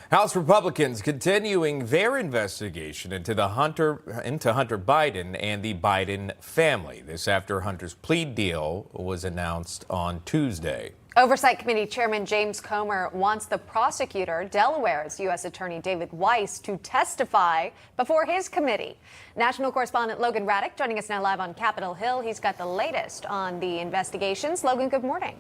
House Republicans continuing their investigation into Hunter Biden and the Biden family. This after Hunter's plea deal was announced on Tuesday. Oversight Committee Chairman James Comer wants the prosecutor, Delaware's U.S. Attorney David Weiss, to testify before his committee. National correspondent Logan Raddick joining us now live on Capitol Hill. He's got the latest on the investigations. Logan, good morning.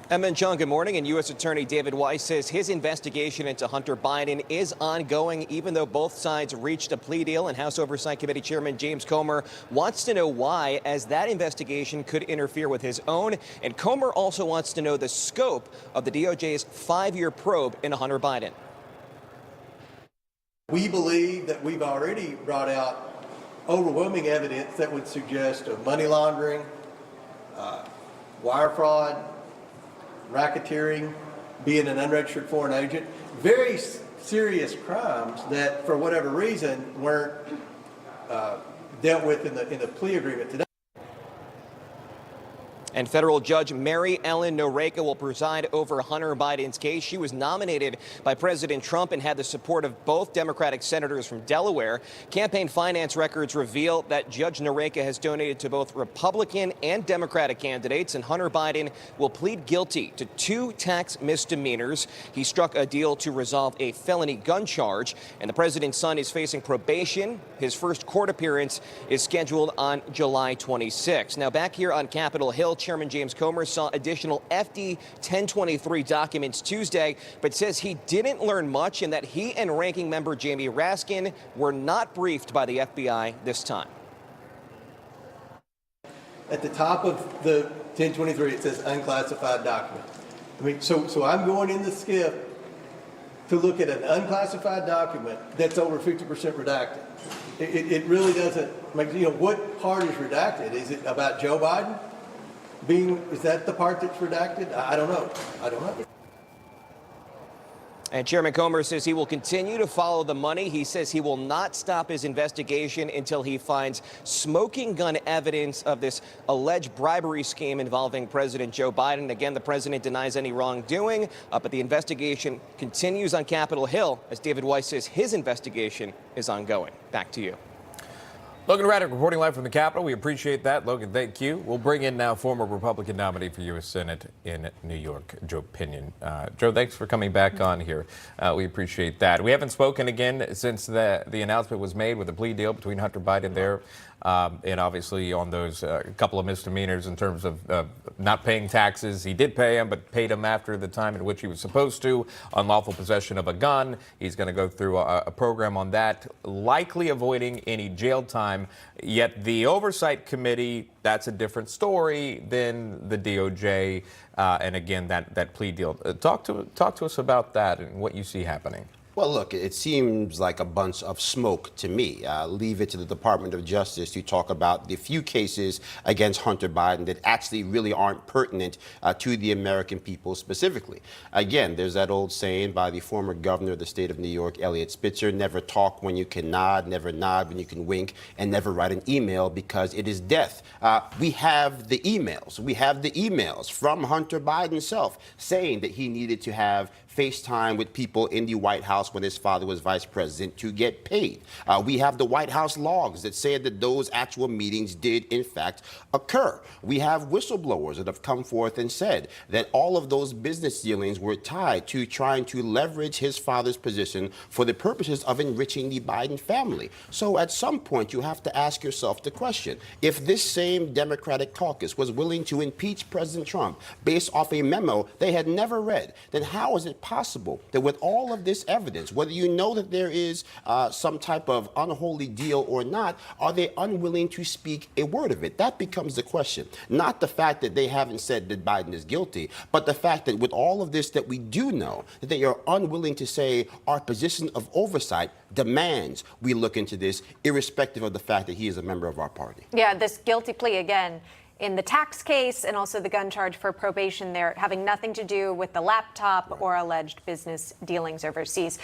Emma and John, good morning. And U.S. Attorney David Weiss says his investigation into Hunter Biden is ongoing, even though both sides reached a plea deal. And House Oversight Committee Chairman James Comer wants to know why, as that investigation could interfere with his own. And Comer also wants to know the scope of the DOJ's 5-year probe into Hunter Biden. We believe that we've already brought out overwhelming evidence that would suggest of money laundering, wire fraud, racketeering, being an unregistered foreign agent, very serious crimes that, for whatever reason, weren't dealt with in the plea agreement today. And federal judge Mary Ellen Noreika will preside over Hunter Biden's case. She was nominated by President Trump and had the support of both Democratic senators from Delaware. Campaign finance records reveal that Judge Noreika has donated to both Republican and Democratic candidates, and Hunter Biden will plead guilty to 2 tax misdemeanors. He struck a deal to resolve a felony gun charge, and the president's son is facing probation. His first court appearance is scheduled on July 26. Now, back here on Capitol Hill, Chairman James Comer saw additional FD 1023 documents Tuesday, but says he didn't learn much and that he and Ranking Member Jamie Raskin were not briefed by the FBI this time. At the top of the 1023, it says unclassified document. I mean, so I'm going in the SCIF to look at an unclassified document that's over 50% redacted. It really doesn't make, what part is redacted? Is it about Joe Biden? Is that the part that's redacted? I don't know. And Chairman Comer says he will continue to follow the money. He says he will not stop his investigation until he finds smoking gun evidence of this alleged bribery scheme involving President Joe Biden. Again, the president denies any wrongdoing, but the investigation continues on Capitol Hill as David Weiss says his investigation is ongoing. Back to you. Logan Raddick reporting live from the Capitol. We appreciate that. Logan, thank you. We'll bring in now former Republican nominee for U.S. Senate in New York, Joe Pinion. Joe, thanks for coming back on here. We appreciate that. We haven't spoken again since the announcement was made with the plea deal between Hunter Biden there. And obviously on those couple of misdemeanors in terms of not paying taxes. He did pay them, but paid them after the time in which he was supposed to. Unlawful possession of a gun. He's going to go through a program on that, likely avoiding any jail time. Yet the Oversight Committee, that's a different story than the DOJ. And again, that plea deal. Talk to us about that and what you see happening. Well, look, it seems like a bunch of smoke to me. Leave it to the Department of Justice to talk about the few cases against Hunter Biden that actually really aren't pertinent to the American people specifically. Again, there's that old saying by the former governor of the state of New York, Eliot Spitzer, never talk when you can nod, never nod when you can wink, and never write an email because it is death. We have the emails. We have the emails from Hunter Biden himself saying that he needed to have FaceTime with people in the White House when his father was vice president to get paid. We have the White House logs that say that those actual meetings did, in fact, occur. We have whistleblowers that have come forth and said that all of those business dealings were tied to trying to leverage his father's position for the purposes of enriching the Biden family. So at some point, you have to ask yourself the question, if this same Democratic caucus was willing to impeach President Trump based off a memo they had never read, then how is it possible that with all of this evidence, whether you know that there is some type of unholy deal or not, are they unwilling to speak a word of it? That becomes the question. Not the fact that they haven't said that Biden is guilty, but the fact that with all of this that we do know, that they are unwilling to say our position of oversight demands we look into this, irrespective of the fact that he is a member of our party. Yeah, this guilty plea again in the tax case and also the gun charge for probation there having nothing to do with the laptop or alleged business dealings overseas.